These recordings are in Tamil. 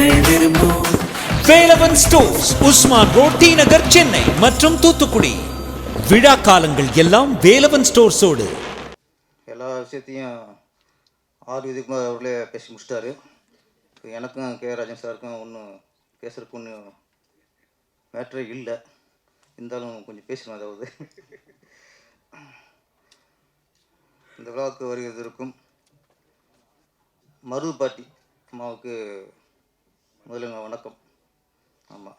உங்கள் விரும்பும் Velavan stores, Usman road, T Nagar, Chennai மற்றும் தூத்துக்குடி. விழா காலங்கள் எல்லாம் வேலவன் ஸ்டோர்ஸோடு. எல்லா விஷயத்தையும் ஆர் விஜயகுமார் அவர்களே பேசி முடிச்சிட்டாரு. இப்போ எனக்கும் கே ராஜன் சாருக்கும் ஒன்றும் பேசுகிறதுக்கு ஒன்றும் மேட்ரே இல்லை. இருந்தாலும் கொஞ்சம் பேசணும். அதாவது இந்த விழாவுக்கு வருகிறதற்கும் மருது பாட்டி அம்மாவுக்கு முதல்ல வணக்கம். ஆமாம்,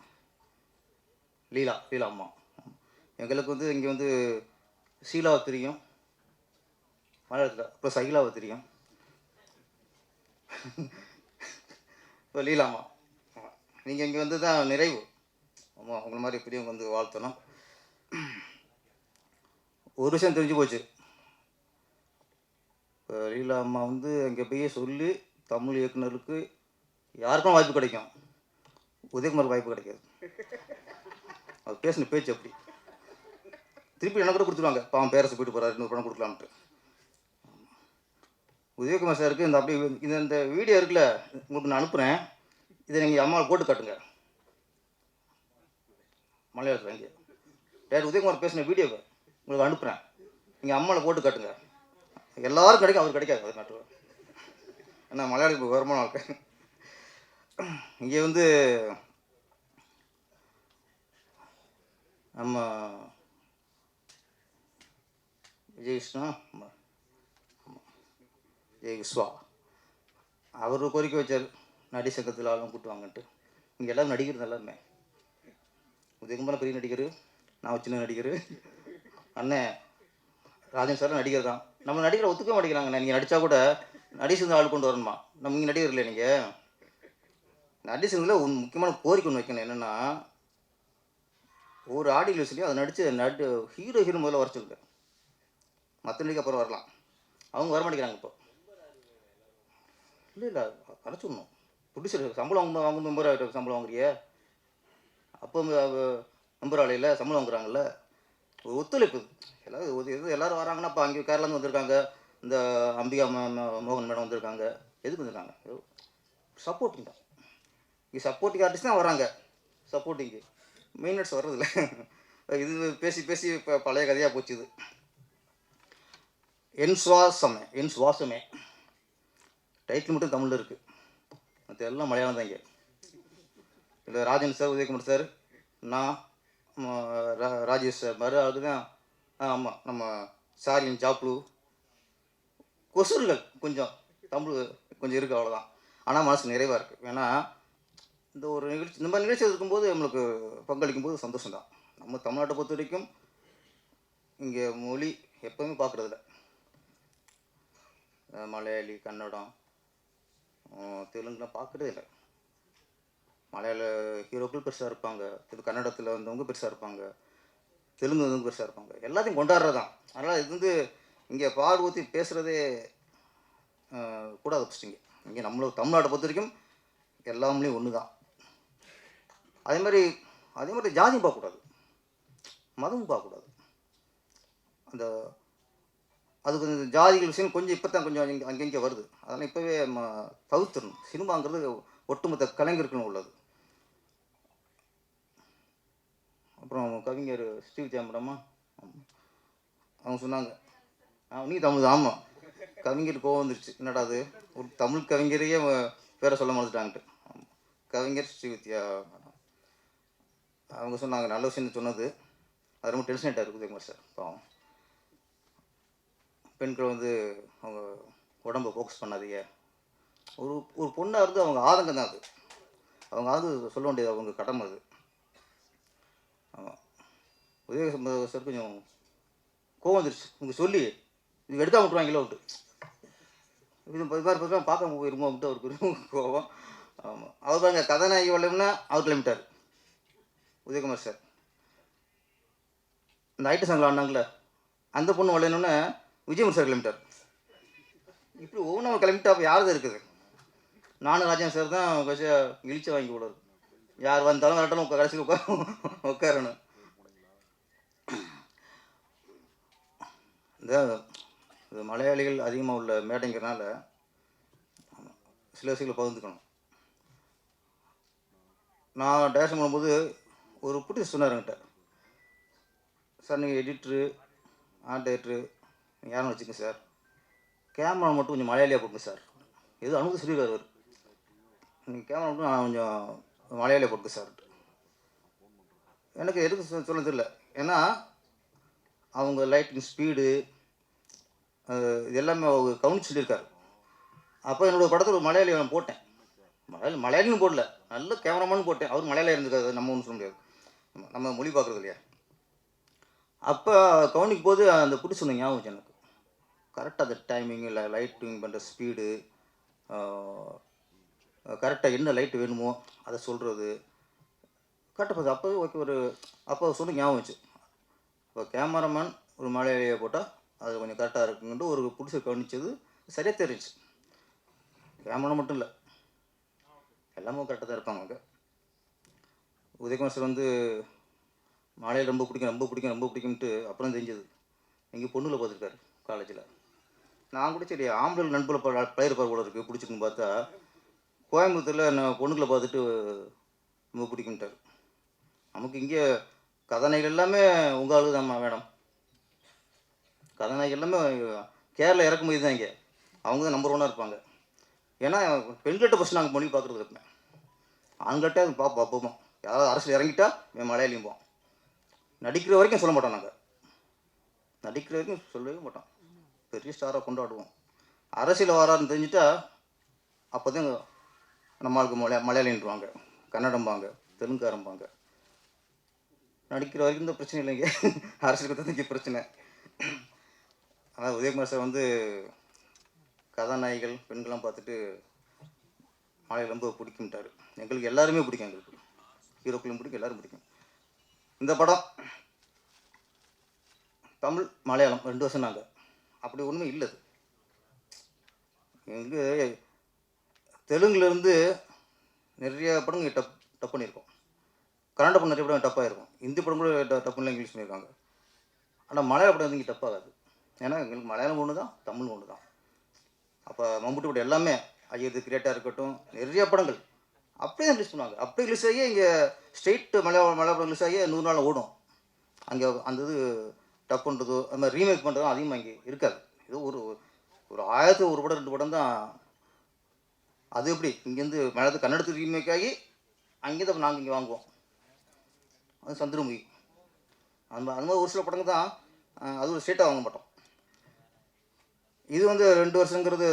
லீலா அம்மா. எங்களுக்கு வந்து இங்கே வந்து ஷீலாவை தெரியும், மலையாளத்தில், அப்புறம் சகிலாவை தெரியும், இப்போ லீலாம்மா. நீங்கள் இங்கே வந்து தான் நிறைவு. ஆமாம், உங்களை மாதிரி பெரியவங்க வந்து வாழ்த்தணும். ஒரு விஷயம் தெரிஞ்சு போச்சு. இப்போ லீலா அம்மா வந்து அங்கே போய் சொல்லி தமிழ் இயக்குனருக்கு யாருக்கும் வாய்ப்பு கிடைக்கும், உதயகுமார் வாய்ப்பு கிடைக்காது. அது பேசின பேச்சு அப்படி. திருப்பி எனக்கு கூட கொடுத்துருவாங்க, பாவம் பேரரசு போயிட்டு போகிறாரு, இன்னொரு பணம் கொடுக்கலான்ட்டு. உதயகுமார் சாருக்கு இந்த அப்படி இந்த வீடியோ இருக்குல்ல, உங்களுக்கு நான் அனுப்புகிறேன். இதை நீங்கள் அம்மாவை போட்டு காட்டுங்க மலையாளத்தில். இங்கே டேரக்ட் உதயகுமார் பேசின வீடியோவை உங்களுக்கு அனுப்புகிறேன், நீங்கள் அம்மாவில் போட்டு காட்டுங்க. எல்லாரும் கிடைக்கும், அவர் கிடைக்காது. அது மேட்ரு. ஏன்னா மலையாளிக்கு வருமானம் இருக்கு. இங்கே வந்து நம்ம விஜயகிருஷ்ணா விஸ்வா அவர் கோரிக்கை வச்சார், நடி சங்கத்தில் ஆளும் கூட்டுவாங்கன்ட்டு. இங்கே எல்லோரும் நடிகர் எல்லாருமே. உதயகுமார் பெரிய நடிகர், நான் சின்ன நடிகர், அண்ணன் ராஜன் சார் நடிகர் தான். நம்ம நடிகரை ஒத்துக்க மாட்டேங்கிறாங்கண்ணே. நீங்கள் நடித்தா கூட நடி சங்க ஆள் கொண்டு வரணுமா? நம்ம இங்கே நடிகர் இல்லை. நீங்கள் நடி சங்கத்தில் முக்கியமான கோரிக்கை ஒன்று வைக்கணும். என்னென்னா, ஒரு ஆடியோ லிஸ்ட்லேயும் அதை நடித்து ஹீரோ முதல்ல வர சொல்லுங்க. மற்ற நடிகை அப்புறம் வரலாம். அவங்க வர மாட்டேங்கிறாங்க இப்போ. இல்லை அரைச்சிடணும். ப்ரொடியூசர் சம்பளம் வாங்க மெம்பர் சம்பளம் வாங்குறிய, அப்போ மெம்பர் ஆலையில் சம்பளம் வாங்குறாங்கல்ல. ஒரு ஒத்துழைப்பு. எல்லோரும் வராங்கன்னா, இப்போ அங்கே கேரளாந்து வந்திருக்காங்க, இந்த அம்பிகா மோகன் மேடம் வந்திருக்காங்க. எதுக்கு வந்திருக்காங்க? சப்போர்ட்டிங் தான். இங்கே சப்போர்ட்டிங் ஆர்டிஸ்ட் தான் வராங்க. சப்போர்ட்டிங்கு மெயின் ஆர்ட்ஸ் வர்றதில்ல. இது பேசி இப்போ பழைய கதையாக போச்சு. இது என் சுவாசமே டைட்டில் மட்டும் தமிழில் இருக்குது, மற்ற எல்லாம் மலையாளம் தான். இங்கே இல்லை ராஜன் சார், உதயகுமார் சார், நான், ராஜேஷ் சார் மாதிரி அதுதான். ஆமாம், நம்ம சாரின் ஜாப்ளு கொசுர்கள் கொஞ்சம் தமிழ் கொஞ்சம் இருக்குது, அவ்வளோதான். ஆனால் மனசு நிறைவாக இருக்குது. ஏன்னா இந்த ஒரு நிகழ்ச்சி, இந்த மாதிரி நிகழ்ச்சி இருக்கும்போது நம்மளுக்கு பங்களிக்கும் போது சந்தோஷம்தான். நம்ம தமிழ்நாட்டை பொறுத்த வரைக்கும் இங்கே மொழி எப்போவுமே பார்க்குறதில்ல. மலையாளி, கன்னடம், தெலுங்குலாம் பார்க்குறதே இல்லை. மலையாள ஹீரோக்கள் பெருசாக இருப்பாங்க, கன்னடத்தில் வந்தவங்க பெருசாக இருப்பாங்க, தெலுங்கு வந்தவங்க பெருசாக இருப்பாங்க. எல்லாத்தையும் கொண்டாடுறது தான். அதனால் இது வந்து இங்கே பால் ஊற்றி பேசுகிறதே கூடாது. ஃபஸ்ட்டு இங்கே நம்மளுக்கு தமிழ்நாட்டை பொறுத்த வரைக்கும் எல்லாமே ஒன்று தான். அதே மாதிரி ஜாதியும் பார்க்கக்கூடாது, மதமும் பார்க்கக்கூடாது. அந்த அது கொஞ்சம் ஜாதிகள் விஷயம் கொஞ்சம் இப்போ தான் கொஞ்சம் அங்கங்கே வருது. அதனால் இப்போவே நம்ம தவிர்த்துடணும். சினிமாங்கிறது ஒட்டுமொத்த கலைஞருக்குன்னு உள்ளது. அப்புறம் கவிஞர் ஸ்ரீவித்யா மேடமா அவங்க சொன்னாங்க, நீ தமிழ் தான். ஆமாம், கவிஞர் கோவம் வந்துருச்சு. என்னடா அது, ஒரு தமிழ் கவிஞரையே பேரை சொல்ல மறந்துட்டான்ட்டு. கவிஞர் ஸ்ரீவித்யா மேடம் அவங்க சொன்னாங்க, நல்ல விஷயம் சொன்னது. அது ரொம்ப டென்ஷன் ஆகிட்டார் உதயகுமார் சார். பாவம், பெண்கள் வந்து அவங்க உடம்பை ஃபோக்கஸ் பண்ணாதீங்க. ஒரு பொண்ணாக இருந்து அவங்க ஆதங்கம் தான் அது. அவங்க சொல்ல வேண்டியது அவங்க கடமை அது. ஆமாம், உதயகுமார் சார் கொஞ்சம் கோவம் வந்துருச்சு. உங்க சொல்லி இது எடுத்தா விட்டுருவாங்களோ விட்டு இது பார்க்க போயிருமோ விட்டு அவருக்கு கோவம். ஆமாம், அவர் பாருங்க, கதாநாயகி வரலன்னா அவர் கிளம்பிட்டார் உதயகுமார் சார். இந்த ஐடி சங்கில் ஆடினாங்களே, அந்த பொண்ணு வரலன்னொன்னே விஜயகுமார் சார் கிளம்பிட்டார். இப்படி ஒவ்வொன்றும் கிளம்பிட்டா அப்போ யார் இருக்குது? நானும் ராஜன் சார் தான் கடைசியாக இழிச்ச வாங்கி விடுறது. யார் வந்தாலும் வரட்டாலும் கடைசியில் உட்காரணும். இந்த மலையாளிகள் அதிகமாக உள்ள மேடைங்கிறனால சில விஷயங்களை பகிர்ந்துக்கணும். நான் டேரக்ஷன் பண்ணும்போது ஒரு புட்டி சொன்னார் என்கிட்ட, சார் நீங்கள் எடிட்ரு ஆர்ட் டைரக்டரு யாரும் வச்சுக்கங்க சார், கேமரா மட்டும் கொஞ்சம் மலையாளியாக கொடுங்க சார். எதுவும் அனுமதி சொல்லியிருக்காரு அவர். நீங்கள் கேமரா மட்டும் நான் கொஞ்சம் மலையாளியாக கொடுங்க சார். எனக்கு எதுக்கு சொல்ல தெரியல. ஏன்னா அவங்க லைட்டிங் ஸ்பீடு இது எல்லாமே அவங்க கவனிச்சு சொல்லியிருக்காரு. அப்போ என்னோடய படத்தில் ஒரு மலையாளி நான் போட்டேன். மலையாளின்னு போடல, நல்ல கேமராமேன் போட்டேன். அவர் மலையாளியாக இருந்திருக்காரு, நம்ம ஒன்றும் சொல்ல முடியாது, நம்ம மொழி பார்க்குறது இல்லையா. அப்போ கவனிக்கும் போது அந்த புடி சொன்ன ஞாபகம் எனக்கு கரெக்டாக அந்த டைமிங்கு, லைட்டிங் பண்ணுற ஸ்பீடு, கரெக்டாக என்ன லைட்டு வேணுமோ அதை சொல்கிறது கரெக்டாக பார்த்து அப்போவே ஓகே. அப்போ சொன்ன ஞாபகம் வச்சு, இப்போ கேமராமேன் ஒரு மலையாளியை போட்டால் அது கொஞ்சம் கரெக்டாக இருக்குங்கன்ட்டு ஒரு புடிசை கவனிச்சது சரியாக தெரிஞ்சு. கேமரா மட்டும் இல்லை, எல்லாமே கரெக்டாக தான் இருப்பாங்க அங்கே. உதயகுமார் சார் வந்து மலையில் ரொம்ப பிடிக்கும்ட்டு அப்புறம் தெரிஞ்சது எங்கள் பொண்ணுல பார்த்துருக்காரு காலேஜில். நான் கூட சரி ஆம்பளை நண்புல பயிர் போல இருக்குது பிடிச்சிருக்குன்னு பார்த்தா, கோயம்புத்தூரில் நான் பொண்ணுங்களை பார்த்துட்டு ரொம்ப பிடிக்கும்ட்டார். நமக்கு இங்கே கதாநாயகர்கள் எல்லாமே உங்கள் ஆளு தான்மா மேடம். கதாநாயகர்கள் எல்லாமே கேரளா இறக்குமதி தான், இங்கே அவங்க தான் நம்பர் 1 இருப்பாங்க. ஏன்னா பெண்கள்கிட்ட ஃபஸ்ட் நாங்கள் மொழி பார்க்குறது இருப்பேன், ஆண்கள்கிட்ட அது பார்ப்போம். யாராவது அரசியல் இறங்கிட்டா மலையாளியும் போவோம். நடிக்கிற வரைக்கும் சொல்ல மாட்டோம், நாங்கள் நடிக்கிற வரைக்கும் சொல்லவே மாட்டோம், பெரிய ஸ்டாராக கொண்டாடுவோம். அரசியல் வராருன்னு தெரிஞ்சுட்டா அப்போ தான் நம்மளுக்கு மலையாளின்றாங்க, கன்னடம்பாங்க, தெலுங்காரம்பாங்க. நடிக்கிற வரைக்கும் இந்த பிரச்சனை இல்லைங்க, அரசியலுக்கு தான் இங்கே பிரச்சனை. ஆனால் உதயகுமார் சார் வந்து கதாநாயகிகள் பெண்கள்லாம் பார்த்துட்டு மலையை ரொம்ப பிடிக்கும்ட்டார். எங்களுக்கு எல்லாருமே பிடிக்கும், எங்களுக்கு ஹீரோக்களும் பிடிக்கும், எல்லோரும் பிடிக்கும். இந்த படம் தமிழ் மலையாளம் 2 வருஷம் நாங்கள் அப்படி ஒன்றுமே இல்லை. எங்களுக்கு தெலுங்குலேருந்து நிறைய படங்கள் டப் பண்ணியிருக்கோம், கன்னட படம் நிறைய படம் டப்பாக இருக்கும், ஹிந்தி படம் கூட டப் பண்ணலாம், இங்கிலீஷ் பண்ணியிருக்காங்க. ஆனால் மலையாள படம் வந்து இங்கே டப்பாகாது. ஏன்னா எங்களுக்கு மலையாளம் ஒன்று தான், தமிழ் ஒன்று தான். அப்போ மம்முட்டி படம் எல்லாமே ஐயது கிரியேட்டாக இருக்கட்டும், நிறைய படங்கள் அப்படியே தான் ரிலீஸ் பண்ணுவாங்க. அப்படியே ரிலீஸ் ஆகி இங்கே ஸ்ட்ரெயிட் மலையாள படம் ரிலீஸ் ஆகி 100 நாள் ஓடும். அங்கே அந்த இது டப் பண்ணுறதோ அது மாதிரி ரீமேக் பண்ணுறதும் அதிகமாக இங்கே இருக்காது. ஏதோ ஒரு 1000 ஒரு படம் 2 படம் தான். அது எப்படி இங்கேருந்து மலையாளத்துக்கு கன்னடத்துக்கு ரீமேக் ஆகி அங்கேருந்து நாங்கள் இங்கே வாங்குவோம். அது சந்திரமுகி அந்த மாதிரி ஒரு சில படங்கள் தான், அது ஒரு ஸ்டேட்டாக வாங்க மாட்டோம். இது வந்து 2 வருஷங்கிறது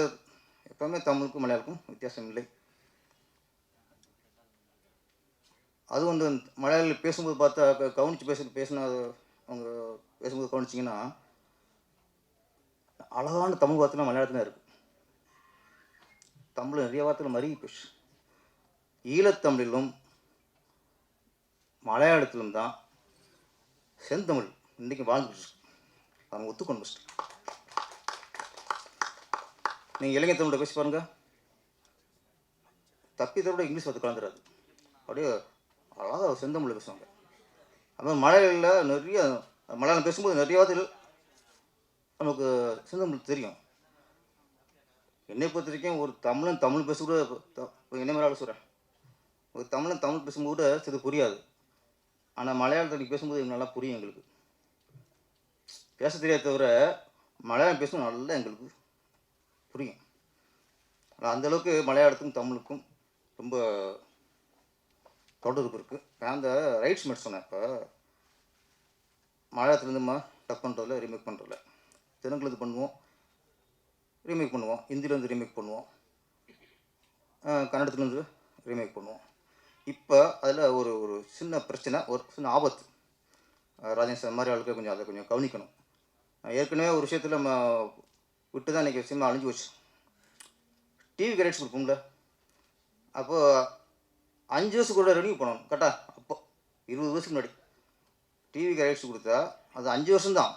எப்போவுமே தமிழுக்கும் மலையாளுக்கும் வித்தியாசம் இல்லை. அது வந்து மலையாளி பேசும்போது பார்த்தா கவனித்து பேசினா அவங்க பேசும்போது கவனிச்சிங்கன்னா அழகான தமிழ் வார்த்தைலாம் மலையாளத்தில் இருக்குது. தமிழ் நிறைய வார்த்தைகள் மருகி போச்சு. ஈழத்தமிழிலும் மலையாளத்திலும் தான் செந்தமிழ் இன்றைக்கி வாழ்ந்துட்டு இருக்கு. அவங்க ஒத்துக்கணும் ஃபஸ்ட்டு. நீங்கள் இளைஞர் தமிழோட பேசி பாருங்கள், தப்பித்தோட இங்கிலீஷ் வார்த்தை கலந்துடாது, அப்படியே அழகாக செந்தமிழில் பேசுவாங்க. அப்புறம் மலையாளில் நிறைய மலையாளம் பேசும்போது நிறைய வார்த்தைகள் நமக்கு செந்தமிழ் தெரியும். என்னை பொறுத்த வரைக்கும் ஒரு தமிழன் தமிழ் பேச கூட என்ன மாதிரி சொல்கிறேன், ஒரு தமிழன் தமிழ் பேசும்போது கூட சிறு புரியாது. ஆனால் மலையாளத்தில் பேசும்போது நல்லா புரியும். எங்களுக்கு பேச தெரியாத தவிர மலையாளம் பேசும்போது நல்லா எங்களுக்கு புரியும். அந்தளவுக்கு மலையாளத்துக்கும் தமிழுக்கும் ரொம்ப தொடர்பு இருக்குது. நான் அந்த ரைட்ஸ் மட்டும் சொன்னேன். இப்போ மலையாளத்துலேருந்து டப் பண்ணுறதில்ல, ரீமேக் பண்ணுறதில்ல. தெலுங்குல இது பண்ணுவோம், ரீமேக் பண்ணுவோம், ஹிந்திலேருந்து ரீமேக் பண்ணுவோம், கன்னடத்துலேருந்து ரீமேக் பண்ணுவோம். இப்போ அதில் ஒரு சின்ன பிரச்சனை, ஒரு சின்ன ஆபத்து. ராஜேஷ் சார் மாதிரி ஆளுக்கு கொஞ்சம் அதை கொஞ்சம் கவனிக்கணும். ஏற்கனவே ஒரு விஷயத்தில் நம்ம விட்டு தான் இன்றைக்கி சினிமா அழிஞ்சு போச்சு. டிவி ரைட்ஸ் கொடுப்போம்ல, அப்போது 5 வருஷத்துக்கு கூட ரெனியூ பண்ணணும் கரெக்டாக. அப்போ 20 வருஷத்துக்கு முன்னாடி டிவிக்கு ரைட்ஸ் கொடுத்தா அது 5 வருஷம்தான்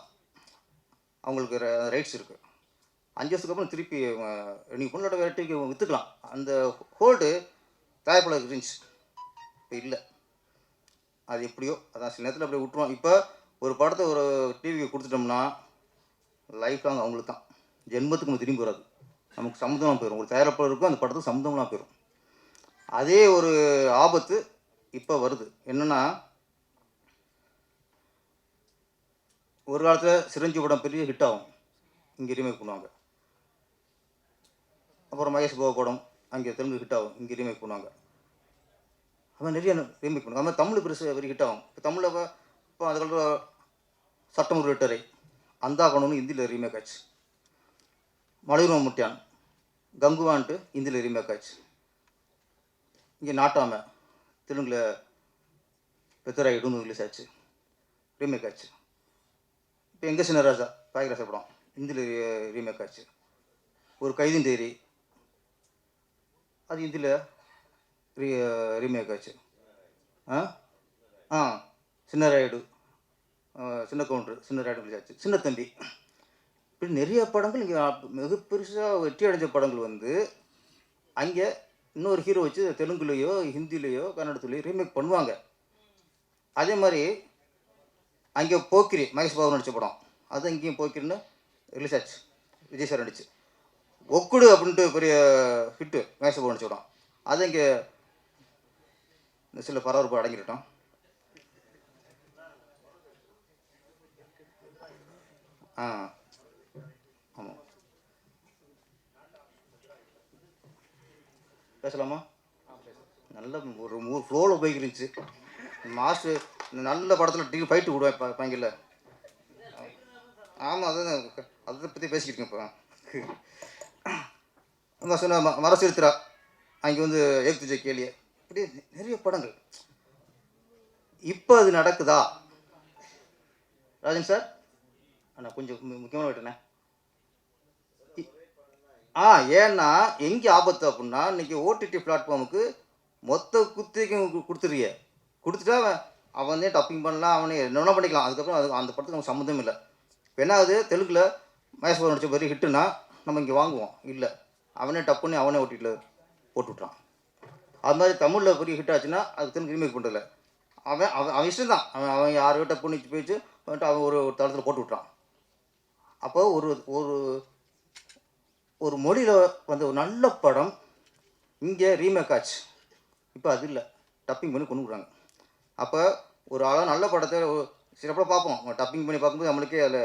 அவங்களுக்கு ரைட்ஸ் இருக்குது. 5 வருஷத்துக்கு அப்புறம் திருப்பி ரெனியூ பண்ணல, வேறு டிவிக்கு விற்றுக்கலாம். அந்த ஹோல்டு தயாரிப்பாளருக்கு இருந்துச்சு, இப்போ இல்லை. அது எப்படியோ அதான் சில நேரத்தில் அப்படியே விட்டுருவோம். இப்போ ஒரு படத்தை ஒரு டிவிக்கு கொடுத்துட்டோம்னா லைஃப் லாங் அவங்களுக்கு தான், ஜென்மத்துக்கு நம்ம திரும்பி வராது, நமக்கு சம்மந்தமாக போயிடும். ஒரு தயாரிப்பாளருக்கும் அந்த படத்துக்கு சம்மந்தம்லாம் போயிடும். அதே ஒரு ஆபத்து இப்போ வருது. என்னென்னா, ஒரு காலத்தில் சிரஞ்சீவி படம் பெரிய ஹிட் ஆகும், இங்கே ரீமேக் பண்ணுவாங்க. அப்புறம் மகேஷ் பாபு படம் அங்கே தெலுங்கு ஹிட் ஆகும், இங்கே ரீமேக் பண்ணுவாங்க. அவன் நிறைய ரீமேக் பண்ணுவாங்க. அது மாதிரி தமிழ் பெருசு வெரி ஹிட் ஆகும். இப்போ தமிழில் இப்போ அதுக்கப்புறம் சட்டம் ஒரு ரிட்டரை அந்தா கணுன்னு ஹிந்தியில் ரீமேக் ஆச்சு. மலையூர் முட்டியான் கங்குவான்ட்டு ஹிந்தியில் ரீமேக் ஆச்சு. இங்கே நாட்டாமை தெலுங்கில் பெத்தராயிடுன்னு ரிலீஸ் ஆச்சு, ரீமேக் ஆச்சு. இப்போ எங்கள் சின்னராஜா பாயகராசா படம் ஹிந்தியில் ரீமேக் ஆச்சு. ஒரு கைதின் தேரி அது ஹிந்தியில் ரீமேக் ஆச்சு. சின்ன ராயுடு, சின்ன கவுண்டர், சின்ன ராயுடு ரிலீஸ் ஆச்சு. சின்ன தம்பி, இப்படி நிறைய படங்கள் இங்கே மிக பெருசாக வெற்றி அடைஞ்ச படங்கள் வந்து அங்கே இன்னொரு ஹீரோ வச்சு தெலுங்குலேயோ ஹிந்திலேயோ கன்னடத்துலேயோ ரீமேக் பண்ணுவாங்க. அதே மாதிரி அங்கே போக்கிரி மகேஷ் பாபு நடித்த படம் அது இங்கேயும் போக்கிரின்னு ரிலீஸ் ஆச்சு, விஜய் சார் நடிச்சு. ஒக்குடு அப்படின்ட்டு பெரிய ஹிட்டு மகேஷ் பாபு நடித்த படம் அது இங்கே சில பரபரப்பு அடங்கிட்டோம். ஆமாம், பேசலாமா? நல்ல ஒரு ஃப்ளோவில் போய்க்கிருந்துச்சு. மாஸ்டர் நல்ல படத்தில் ஃபைட்டு விடுவேன் பங்கில். ஆமாம், அதை பற்றி பேசிக்கிட்டு இருக்கேன். இப்போ சொன்ன மரசிருத்திரா அங்கே வந்து ஏக்துஜை கேலிய, இப்படி நிறைய படங்கள். இப்போ அது நடக்குதா ராஜன் சார்? நான் கொஞ்சம் முக்கியமான விட்டேனே. ஏன்னா எங்கே ஆபத்து அப்படின்னா, இன்றைக்கி ஓடிடி பிளாட்ஃபார்முக்கு மொத்த குத்திக்கும் கொடுத்துருவிய, கொடுத்துட்டா அவனே டப்பிங் பண்ணலாம், அவனே என்ன பண்ணிக்கலாம். அதுக்கப்புறம் அந்த படத்துக்கு நம்ம சம்மந்தம் இல்லை. இப்போ என்ன ஆகுது, தெலுங்கில் மகேஷ் பாபு நடிச்ச பெரிய ஹிட்டுன்னா நம்ம இங்கே வாங்குவோம், இல்லை அவனே டப் பண்ணி அவனே ஓடிடியில் போட்டு விட்றான். அது மாதிரி தமிழில் பெரிய ஹிட் ஆச்சுன்னா அது தெலுங்கு ரீமேக் பண்ணுறதில்ல, அவன் இஷ்டம் தான். அவன் யாரையோ டப் பண்ணி போயிடுச்சு வந்துட்டு அவன் ஒரு தளத்தில் போட்டு விட்றான். அப்போ ஒரு ஒரு ஒரு மொழியில் வந்து ஒரு நல்ல படம் இங்கே ரீமேக் ஆச்சு, இப்போ அது இல்லை, டப்பிங் பண்ணி கொண்டு விட்றாங்க. அப்போ ஒரு ஆளாக நல்ல படத்தை சிறப்பாக பார்ப்போம், டப்பிங் பண்ணி பார்க்கும்போது நம்மளுக்கே அதில்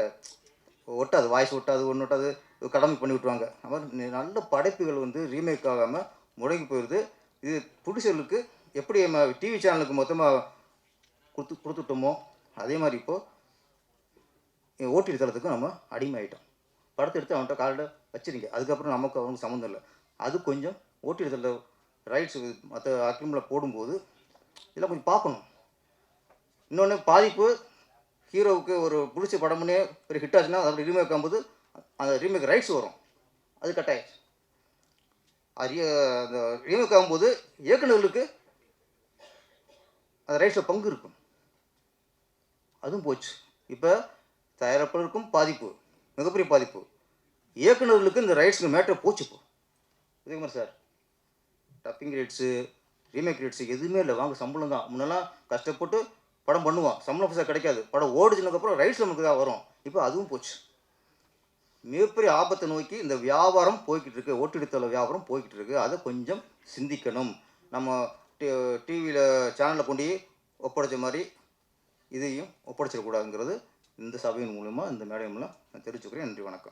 ஒட்டாது, வாய்ஸ் ஒட்டாது, ஒன்று ஒட்டாது, கடமை பண்ணி விட்ருவாங்க. அது மாதிரி நல்ல படைப்புகள் வந்து ரீமேக் ஆகாமல் முடங்கி போயிடுது. இது ப்ரொடியூசர்களுக்கு எப்படி நம்ம டிவி சேனலுக்கு மொத்தமாக கொடுத்துட்டோமோ அதே மாதிரி இப்போது ஓடிடி தளத்துக்கும் நம்ம அடிமை ஆகிட்டோம். படத்தை எடுத்து அவன்கிட்ட காலையில் வச்சுருங்க, அதுக்கப்புறம் நமக்கு அவனுக்கு சம்மந்தம் இல்லை. அது கொஞ்சம் ஓடிடி தளத்தில் ரைட்ஸ் மற்ற அக்ரிமில் போடும்போது இதெல்லாம் கொஞ்சம் பார்க்கணும். இன்னொன்று பாதிப்பு, ஹீரோவுக்கு ஒரு பிடிச்ச படம்னே ஒரு ஹிட் ஆச்சுன்னா அப்படி ரீமேக் ஆகும்போது அந்த ரீமேக் ரைட்ஸ் வரும், அது கட்டாயம். அந்த ரீமேக் ஆகும்போது இயக்குநர்களுக்கு அந்த ரைட்ஸில் பங்கு இருக்கும், அதுவும் போச்சு. இப்போ தயாரிப்பாளருக்கும் பாதிப்பு, மிகப்பெரிய பாதிப்பு. இயக்குநர்களுக்கு இந்த ரைட்ஸுக்கு மேட்டர் போச்சு. இப்போ Udhayakumar sir dubbing rights remake rights எதுவுமே இல்லை, வாங்க சம்பளம் தான். முன்னெல்லாம் கஷ்டப்பட்டு படம் பண்ணுவான், சம்பளம் பைசா கிடைக்காது, படம் ஓடிச்சுனதுக்கப்புறம் ரைட்ஸ் நமக்கு தான் வரும். இப்போ அதுவும் போச்சு. மிகப்பெரிய ஆபத்தை நோக்கி இந்த வியாபாரம் போய்கிட்டு இருக்கு, ஓடிடி தள வியாபாரம் போய்கிட்டு இருக்கு. அதை கொஞ்சம் சிந்திக்கணும். நம்ம டிவியில் சேனலில் கொண்டு ஒப்படைச்ச மாதிரி இதையும் ஒப்படைச்சிடக்கூடாதுங்கிறது இந்த சபையின் மூலமாக இந்த மேடை மூலம் நான் தெரிவிச்சுக்கிறேன். நன்றி, வணக்கம்.